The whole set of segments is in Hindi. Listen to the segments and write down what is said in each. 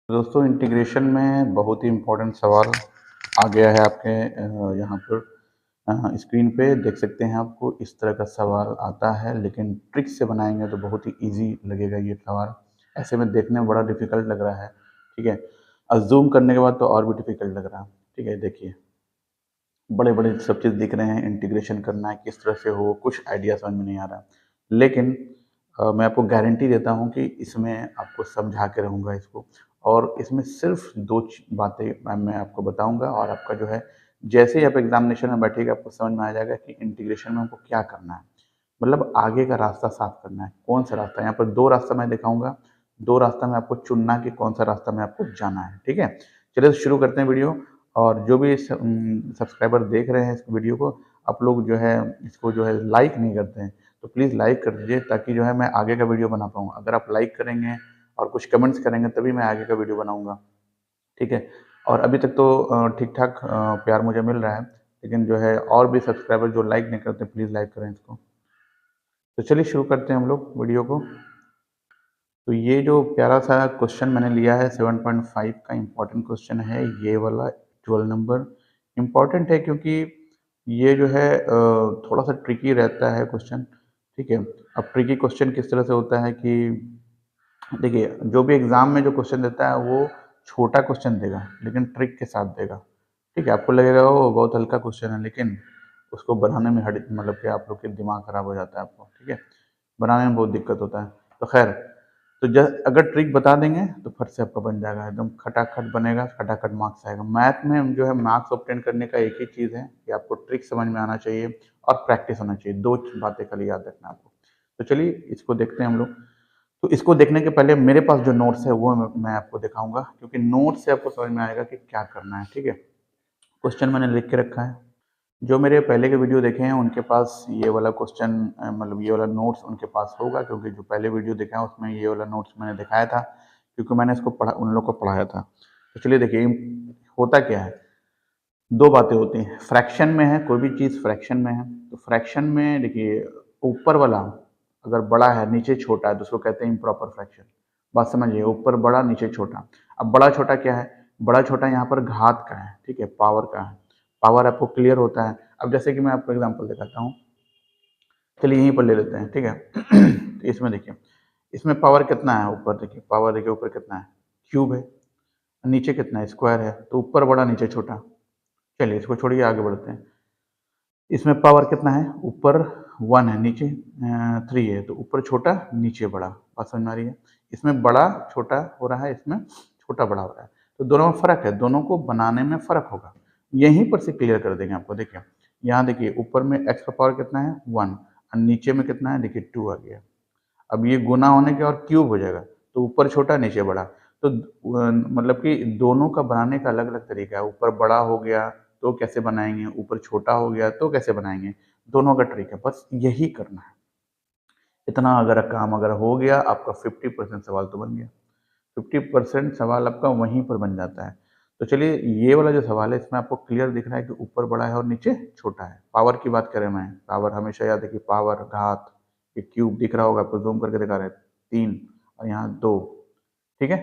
दोस्तों इंटीग्रेशन में बहुत ही इम्पोर्टेंट सवाल आ गया है आपके यहाँ पर स्क्रीन पे देख सकते हैं। आपको इस तरह का सवाल आता है, लेकिन ट्रिक से बनाएंगे तो बहुत ही इजी लगेगा ये सवाल। ऐसे में देखने में बड़ा डिफिकल्ट लग रहा है, ठीक है। और जूम करने के बाद तो और भी डिफिकल्ट लग रहा है, ठीक है। देखिए बड़े बड़े सब चीज़ दिख रहे हैं, इंटीग्रेशन करना है किस तरह से हो, कुछ आइडिया समझ में नहीं आ रहा। लेकिन मैं आपको गारंटी देता हूँ कि इसमें आपको समझा के रहूँगा इसको, और इसमें सिर्फ दो बातें मैं आपको बताऊँगा, और आपका जो है जैसे ही आप एग्जामिनेशन में बैठेगा आपको समझ में आ जाएगा कि इंटीग्रेशन में हमको क्या करना है। मतलब आगे का रास्ता साफ करना है, कौन सा रास्ता। यहाँ पर दो रास्ता मैं दिखाऊंगा, दो रास्ता में आपको चुनना कि कौन सा रास्ता में आपको जाना है, ठीक है। चलिए तो शुरू करते हैं वीडियो। और जो भी सब्सक्राइबर देख रहे हैं इस वीडियो को, आप लोग जो है इसको जो है लाइक नहीं करते हैं, तो प्लीज़ लाइक कर दीजिए, ताकि जो है मैं आगे का वीडियो बना पाऊँ। अगर आप लाइक करेंगे और कुछ कमेंट्स करेंगे तभी मैं आगे का वीडियो बनाऊँगा, ठीक है। और अभी तक तो ठीक ठाक प्यार मुझे मिल रहा है, लेकिन जो है और भी सब्सक्राइबर जो लाइक नहीं करते, प्लीज़ लाइक करें इसको। तो चलिए शुरू करते हैं हम लोग वीडियो को। तो ये जो प्यारा सा क्वेश्चन मैंने लिया है 7.5 का इम्पोर्टेंट क्वेश्चन है, ये वाला 12 नंबर इम्पॉर्टेंट है, क्योंकि ये जो है थोड़ा सा ट्रिकी रहता है क्वेश्चन, ठीक है। अब ट्रिकी क्वेश्चन किस तरह से होता है कि देखिए जो भी एग्जाम में जो क्वेश्चन देता है वो छोटा क्वेश्चन देगा, लेकिन ट्रिक के साथ देगा, ठीक है। आपको लगेगा वो बहुत हल्का क्वेश्चन है, लेकिन उसको बनाने में हट मतलब कि आप लोग के दिमाग खराब हो जाता है आपको, ठीक है। बनाने में बहुत दिक्कत होता है। तो खैर, तो अगर ट्रिक बता देंगे तो फट से आपका बन जाएगा, एकदम खटाखट बनेगा, खटाखट मार्क्स आएगा। मैथ में जो है मार्क्स ऑब्टेन करने का एक ही चीज़ है कि आपको ट्रिक समझ में आना चाहिए और प्रैक्टिस होना चाहिए, दो बातें खाली याद रखना आपको। तो चलिए इसको देखते हैं हम लोग। तो इसको देखने के पहले मेरे पास जो नोट्स है वो मैं आपको दिखाऊंगा, क्योंकि नोट्स से आपको समझ में आएगा कि क्या करना है, ठीक है। क्वेश्चन मैंने लिख के रखा है। जो मेरे पहले के वीडियो देखे हैं उनके पास ये वाला क्वेश्चन मतलब ये वाला नोट्स उनके पास होगा, क्योंकि जो पहले वीडियो देखा है उसमें ये वाला नोट्स मैंने दिखाया था, क्योंकि मैंने इसको पढ़ा, उन लोग को पढ़ाया था। तो चलिए देखिए होता क्या है। दो बातें होती हैं, फ्रैक्शन में है, कोई भी चीज़ फ्रैक्शन में है तो फ्रैक्शन में देखिए ऊपर वाला अगर बड़ा है नीचे छोटा है तो उसको कहते हैं इम्प्रॉपर फ्रैक्शन। बात समझिए, ऊपर बड़ा नीचे छोटा। अब बड़ा छोटा क्या है, बड़ा छोटा यहाँ पर घात का है, ठीक है, पावर का है। पावर आपको क्लियर होता है। अब जैसे कि मैं आपको एग्जांपल दिखाता हूँ, चलिए यहीं पर ले लेते हैं, ठीक है। तो इसमें देखिए, इसमें पावर कितना है, ऊपर देखिए पावर, देखिए ऊपर कितना है, क्यूब है। नीचे कितना है, स्क्वायर है। तो ऊपर बड़ा नीचे छोटा। चलिए इसको छोड़िए, आगे बढ़ते हैं। इसमें पावर कितना है, ऊपर 1 है, नीचे 3 है। तो ऊपर छोटा नीचे बड़ा। बात समझ में आ रही है। इसमें बड़ा छोटा हो रहा है, इसमें छोटा बड़ा हो रहा है। तो दोनों में फर्क है, दोनों को बनाने में फर्क होगा। यहीं पर से क्लियर कर देंगे आपको। देखिए यहाँ देखिए ऊपर में x का पावर कितना है 1, और नीचे में कितना है, देखिए 2 आ गया। अब ये गुना होने के और क्यूब हो जाएगा, तो ऊपर छोटा नीचे बड़ा। तो मतलब कि दोनों का बनाने का अलग अलग तरीका है। ऊपर बड़ा हो गया तो कैसे बनाएंगे, ऊपर छोटा हो गया तो कैसे बनाएंगे, दोनों का ट्रिक है, बस यही करना है। इतना अगर काम अगर हो गया, आपका 50% सवाल तो बन गया। 50% सवाल आपका वहीं पर बन जाता है। तो चलिए ये वाला जो सवाल है इसमें आपको क्लियर दिख रहा है कि ऊपर बड़ा है और नीचे छोटा है। पावर की बात करें, मैं पावर हमेशा याद है कि पावर घात, ये क्यूब दिख रहा होगा आपको, जूम करके दिखा रहे हैं 3 और यहाँ 2, ठीक है।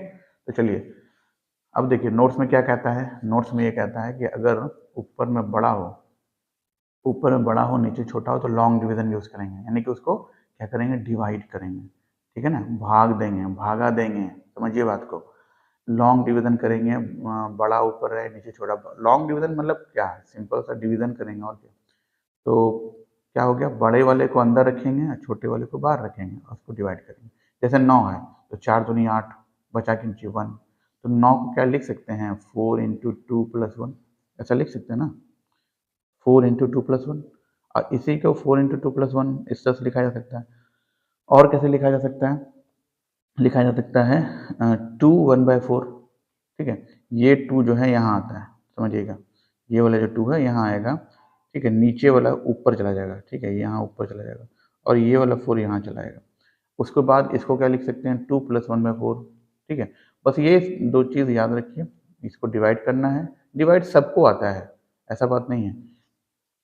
तो चलिए अब देखिए नोट्स में क्या कहता है। नोट्स में ये कहता है कि अगर ऊपर में बड़ा हो, ऊपर में बड़ा हो नीचे छोटा हो, तो लॉन्ग डिवीजन यूज करेंगे, यानी कि उसको क्या करेंगे, डिवाइड करेंगे, ठीक है ना, भाग देंगे, भागा देंगे। समझिए बात को, लॉन्ग डिवीजन करेंगे। बड़ा ऊपर है नीचे छोटा। लॉन्ग डिवीजन मतलब क्या है, सिंपल सा डिवीजन करेंगे और क्या। तो क्या हो गया, बड़े वाले को अंदर रखेंगे और छोटे वाले को बाहर रखेंगे और उसको डिवाइड करेंगे। जैसे 9 है तो 4 दूनी 8, बचा के नीचे 1। तो 9 को क्या लिख सकते हैं, 4 इंटू 2 प्लस 1, ऐसा लिख सकते हैं ना, 4 इंटू 2 प्लस 1। और इसी को 4 इंटू 2 प्लस 1 इस तरह से लिखा जा सकता है। और कैसे लिखा जा सकता है, लिखा जा सकता है 2 1/4, ठीक है। ये 2 जो है यहाँ आता है, समझिएगा, ये वाला जो 2 है यहाँ आएगा, ठीक है। नीचे वाला ऊपर चला जाएगा, ठीक है, यहाँ ऊपर चला जाएगा, और ये वाला 4 यहाँ चला जाएगा। उसके बाद इसको क्या लिख सकते हैं, 2 प्लस 1/4, ठीक है। बस ये दो चीज़ याद रखिए, इसको डिवाइड करना है। डिवाइड सबको आता है, ऐसा बात नहीं है,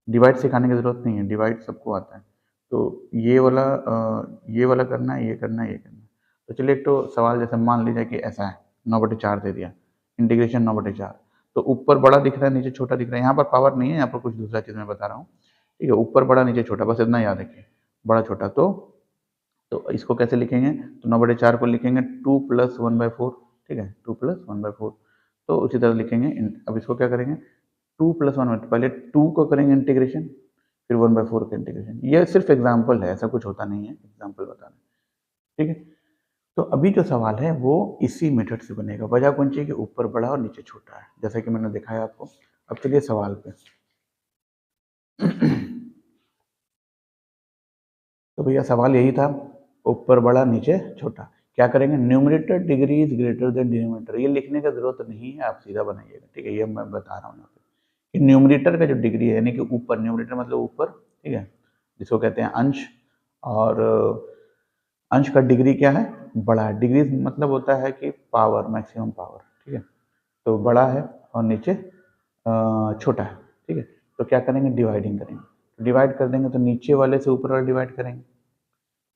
डिवाइड सिखाने की ज़रूरत नहीं है, डिवाइड सबको आता है। तो ये वाला करना है, ये करना है, ये करना है। तो चलिए एक तो सवाल जैसे मान लीजिए कि ऐसा है, 9/4 दे दिया, इंटीग्रेशन 9/4। तो ऊपर बड़ा दिख रहा है, नीचे छोटा दिख रहा है। यहाँ पर पावर नहीं है, यहाँ पर कुछ दूसरा चीज़ मैं बता रहा हूँ, ठीक है। ऊपर बड़ा नीचे छोटा, बस इतना याद रखिए, बड़ा छोटा। तो इसको कैसे लिखेंगे, तो 9/4 को लिखेंगे 2 + 1/4, ठीक है, 2 + 1/4। तो उसी तरह लिखेंगे। अब इसको क्या करेंगे, 2 + 1, पहले 2 को करेंगे इंटीग्रेशन, फिर 1/4 का इंटीग्रेशन। ये सिर्फ एग्जाम्पल है, ऐसा कुछ होता नहीं है, एग्जाम्पल बता रहे हैं, ठीक है। तो अभी जो सवाल है वो इसी मेथड से बनेगा। वजह कौन सी कि ऊपर बड़ा और नीचे छोटा है, जैसा कि मैंने दिखाया आपको। अब चलिए सवाल पे। तो भैया सवाल यही था, ऊपर बड़ा नीचे छोटा। क्या करेंगे, numerator degree is greater than denominator. ये लिखने का जरूरत नहीं है, आप सीधा बनाइएगा, ठीक है। ये मैं बता रहा हूँ यहाँ पे कि न्यूमरेटर का जो डिग्री है, यानी कि ऊपर, न्यूमरेटर मतलब ऊपर, ठीक है, जिसको कहते हैं अंश। और अंश का डिग्री क्या है, बड़ा है। डिग्री मतलब होता है कि पावर, मैक्सिमम पावर, ठीक है। तो बड़ा है और नीचे छोटा है, ठीक है। तो क्या करेंगे, डिवाइडिंग करेंगे। डिवाइड कर देंगे तो नीचे वाले से ऊपर वाला डिवाइड करेंगे।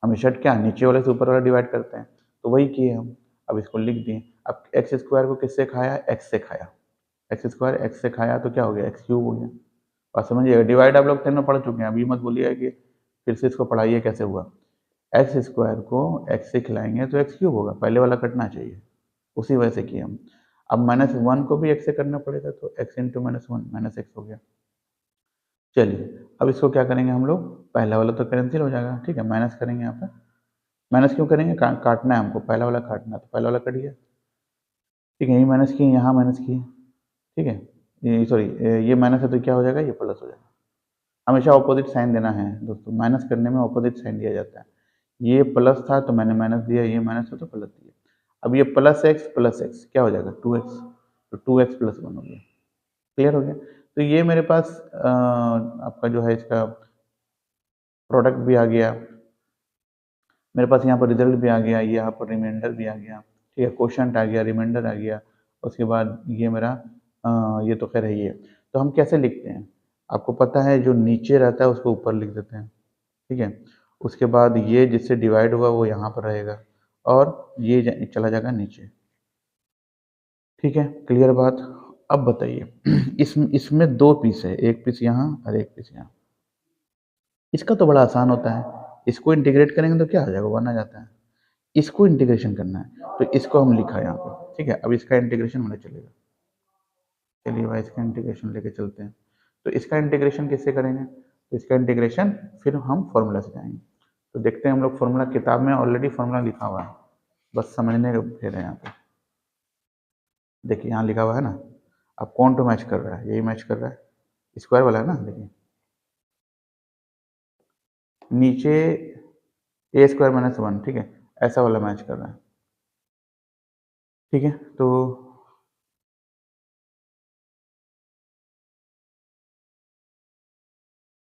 हमेशा क्या, नीचे वाले से ऊपर वाला डिवाइड करते हैं, तो वही किए हम। अब इसको लिख दिए। अब एक्स स्क्वायर को किससे खाया, एक्स से खाया। एक्स स्क्वायर एक्स से खाया तो क्या हो गया, एक्स क्यूब हो गया। और समझिएगा, डिवाइड आप लोग 10 में पढ़ चुके हैं, अभी मत बोलिए कि फिर से इसको पढ़ाइए कैसे हुआ। एक्स स्क्वायर को एक्स से खिलाएंगे तो एक्स क्यूब होगा, पहले वाला कटना चाहिए, उसी वजह से किए हम। अब -1 को भी एक्स से करना पड़ेगा, तो एक्स इंटू -1 -x हो गया। चलिए अब इसको क्या करेंगे हम लोग, पहला वाला तो कैंसिल हो जाएगा, ठीक है, माइनस करेंगे यहाँ पर। माइनस क्यों करेंगे, काटना है हमको, पहला वाला काटना है, तो पहला वाला कट गया, ठीक है। ये माइनस किए, यहाँ माइनस किए, ठीक है। ये सॉरी, ये माइनस है तो क्या हो जाएगा, ये प्लस हो जाएगा। हमेशा ऑपोजिट साइन देना है दोस्तों, माइनस करने में ऑपोजिट साइन दिया जाता है। ये प्लस था तो मैंने माइनस दिया, ये माइनस था तो प्लस दिया। अब ये +x क्या हो जाएगा, 2x, तो 2x + 1 हो गया। क्लियर हो गया। तो ये मेरे पास आपका जो है इसका प्रोडक्ट भी आ गया, मेरे पास यहाँ पर रिजल्ट भी आ गया, ये यहाँ पर रिमाइंडर भी आ गया, ठीक है, क्वोशंट आ गया, रिमाइंडर आ गया। उसके बाद ये मेरा ये तो खैर है ही है। तो हम कैसे लिखते हैं, आपको पता है, जो नीचे रहता है उसको ऊपर लिख देते हैं, ठीक है। उसके बाद ये जिससे डिवाइड हुआ वो यहाँ पर रहेगा, और ये चला जाएगा नीचे, ठीक है। क्लियर बात। अब बताइए, इसमें दो पीस है, एक पीस यहाँ और एक पीस यहाँ। इसका तो बड़ा आसान होता है, इसको इंटीग्रेट करेंगे तो क्या आ जाएगा, 1 आ जाता है। इसको इंटीग्रेशन करना है, तो इसको हम लिखा है यहाँ पे, ठीक है। अब इसका इंटीग्रेशन होने चलेगा, चलिए भाई इसका इंटीग्रेशन लेके चलते हैं। तो इसका इंटीग्रेशन कैसे करेंगे, तो इसका इंटीग्रेशन फिर हम फॉर्मूला से जाएंगे। तो देखते हैं हम लोग फॉर्मूला, किताब में ऑलरेडी फॉर्मूला लिखा हुआ है, बस समझने का फेर है यहाँ पे। देखिए यहाँ लिखा हुआ है ना, अब कौन तो मैच कर रहा है, यही मैच कर रहा है, स्क्वायर वाला है ना। देखिए नीचे a² - 1, ठीक है, ऐसा वाला मैच कर रहा है, ठीक है। तो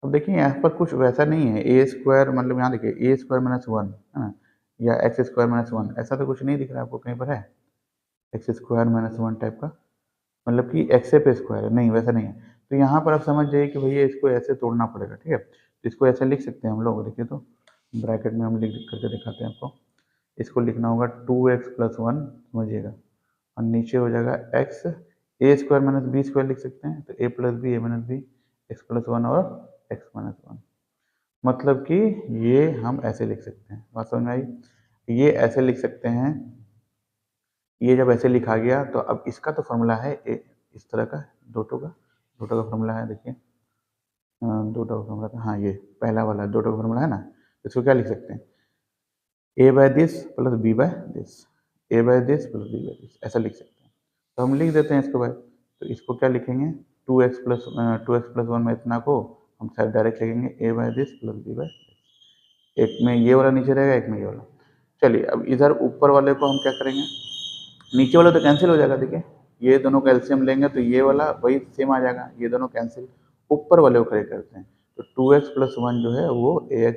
अब देखिए यहाँ पर कुछ वैसा नहीं है, a² मतलब यहाँ देखिए a² - 1 है ना, या x² - 1, ऐसा तो कुछ नहीं दिख रहा है आपको कहीं पर है, x² - 1 टाइप का, मतलब कि x पे स्क्वायर है, नहीं वैसा नहीं है। तो यहाँ पर आप समझ जाइए कि भैया इसको ऐसे तोड़ना पड़ेगा, ठीक है। तो इसको ऐसे लिख सकते हैं हम लोग, देखिए तो ब्रैकेट में हम लिख करके दिखाते हैं आपको। इसको लिखना होगा 2x + 1, समझिएगा, और नीचे हो जाएगा x, a² - b² लिख सकते हैं, तो a + b, a - b, x + 1 और x - 1। मतलब कि ये हम ऐसे लिख सकते हैं, बात समझ में आई। ये ऐसे लिख सकते हैं, ये जब ऐसे लिखा गया तो अब इसका तो फॉर्मूला है इस तरह का, दो टो का फॉर्मूला है, देखिए दो टो का फॉर्मूला था, हाँ ये पहला वाला दो टो का फॉर्मूला है ना। इसको क्या लिख सकते हैं, a/this + b/this, a/this + b/this, ऐसा लिख सकते हैं। तो हम लिख देते हैं इसको भाई। तो इसको क्या लिखेंगे, 2x + 1 में इतना को हम शायद डायरेक्ट लिखेंगे a/this + b/this। एक में ये वाला नीचे रहेगा, एक में ये वाला। चलिए अब इधर ऊपर वाले को हम क्या करेंगे, नीचे वाला तो कैंसिल हो जाएगा, देखिए ये दोनों का एलसीएम लेंगे तो ये वाला वही सेम आ जाएगा, ये दोनों कैंसिल। ऊपर वाले को खड़े करते हैं, तो 2x + 1 जो है वो ax,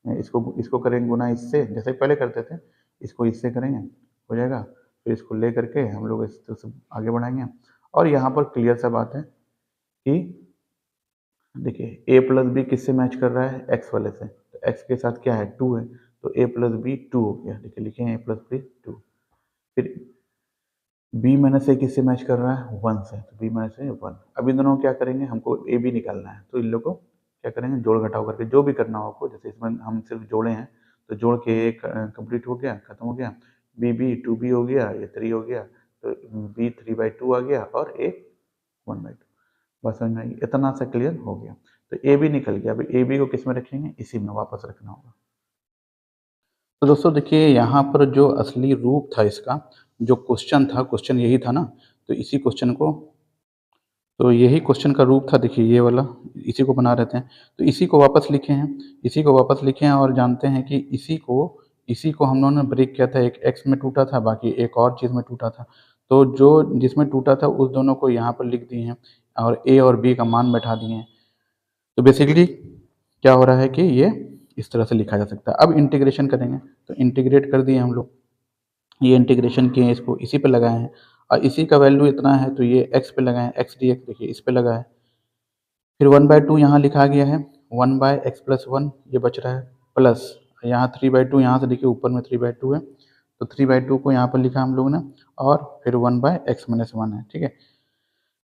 इसको इसको करेंगे गुना इससे, जैसे पहले करते थे, इसको इससे करेंगे, हो जाएगा। फिर इसको ले करके हम लोग इस तरह से आगे बढ़ाएंगे। और यहाँ पर क्लियर सा बात है कि देखिए a + b किससे मैच कर रहा है, x वाले से, तो x के साथ क्या है, 2 है, तो a + b 2 हो गया। देखिए लिखे हैं a + b 2। फिर बी माइनस ए किससे मैच कर रहा है, 1 से, तो बी माइनस ए 1। अब इन दोनों को क्या करेंगे, हमको ए बी निकालना है, तो इन लोग को क्या करेंगे, जोड़ घटाव करके जो भी करना हो आपको, जैसे इसमें हम सिर्फ जोड़े हैं तो जोड़ के ए कंप्लीट हो गया, खत्म हो गया, बी बी 2b हो गया, ये 3 हो गया, तो बी 3/2 आ गया और ए 1/2। बस समझ में आई? इतना सा क्लियर हो गया। तो ए बी निकल गया। अब ए बी को किस में रखेंगे, इसी में वापस रखना होगा। तो दोस्तों देखिए, यहाँ पर जो असली रूप था इसका, जो क्वेश्चन था, क्वेश्चन यही था ना, तो इसी क्वेश्चन को, तो यही क्वेश्चन का रूप था, देखिए ये वाला, इसी को बना रहते हैं, तो इसी को वापस लिखे हैं, इसी को वापस लिखे हैं और जानते हैं कि इसी को हम लोगों ने ब्रेक किया था, एक एक्स में टूटा था, बाकी एक और चीज़ में टूटा था। तो जो जिसमें टूटा था उस दोनों को यहाँ पर लिख दिए हैं और ए और बी का मान बैठा दिए हैं। तो बेसिकली क्या हो रहा है कि ये इस तरह से लिखा जा सकता है। अब इंटीग्रेशन करेंगे, तो इंटीग्रेट कर दिए हम लोग, ये इंटीग्रेशन किए हैं, इसको इसी पे लगाए हैं और इसी का वैल्यू इतना है तो ये एक्स पे लगाए हैं, एक्स डी एक्स देखिए इस पे लगा है। फिर 1/2 यहाँ लिखा गया है, 1/x+1 ये बच रहा है, प्लस यहाँ 3/2, यहाँ से देखिए ऊपर में 3/2 है, तो 3/2 को यहाँ पर लिखा हम लोग ने, और फिर 1/x-1 है, ठीक है।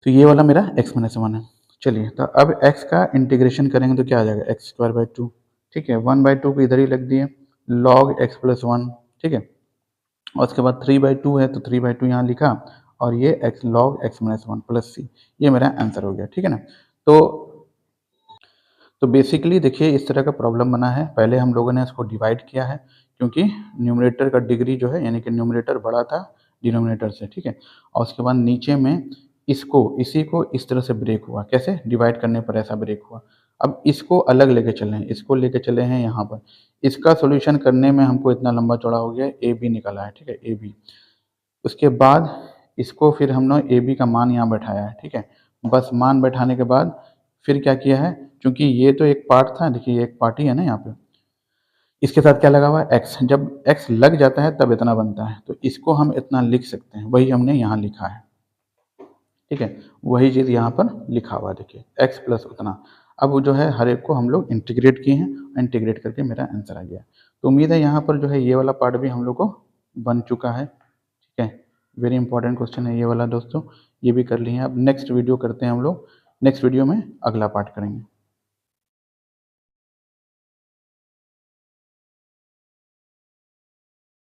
तो ये वाला मेरा x-1 है। चलिए, तो अब x का इंटीग्रेशन करेंगे तो क्या आ जाएगा, x²/2, ठीक है। 1/2 को इधर ही लग दिए, log x+1, ठीक है। और उसके बाद 3/2 है तो 3/2 यहाँ लिखा, और ये x log x-1 plus c, ये मेरा आंसर हो गया, ठीक है ना। तो बेसिकली देखिए इस तरह का प्रॉब्लम बना है। पहले हम लोगों ने इसको डिवाइड किया है, क्योंकि न्यूमरेटर का डिग्री जो है, यानी कि न्यूमरेटर बड़ा था डिनोमिनेटर से, ठीक है। और उसके बाद नीचे में इसी को इस तरह से ब्रेक हुआ, कैसे, डिवाइड करने पर ऐसा ब्रेक हुआ। अब इसको अलग लेके चले हैं, इसको लेके चले हैं यहाँ पर, इसका सोल्यूशन करने में हमको इतना लंबा चौड़ा हो गया, ए बी निकला है, ठीक है, ए बी। उसके बाद इसको फिर हमने ए बी का मान यहाँ बैठाया है, ठीक है। बस मान बैठाने के बाद फिर क्या किया है, क्योंकि ये तो एक पार्ट था, देखिए एक पार्ट ही है ना यहाँ पे, इसके साथ क्या लगा हुआ है, एक्स। जब एक्स लग जाता है तब इतना बनता है, तो इसको हम इतना लिख सकते हैं, वही हमने यहाँ लिखा है, ठीक है। वही चीज़ यहाँ पर लिखा हुआ है, देखिए एक्स प्लस उतना। अब वो जो है हर एक को हम लोग इंटीग्रेट किए हैं, इंटीग्रेट करके मेरा आंसर आ गया। तो उम्मीद है यहाँ पर जो है ये वाला पार्ट भी हम लोग को बन चुका है, ठीक है। वेरी इंपॉर्टेंट क्वेश्चन है ये वाला दोस्तों, ये भी कर लिए हैं। अब नेक्स्ट वीडियो करते हैं हम लोग, नेक्स्ट वीडियो में अगला पार्ट करेंगे।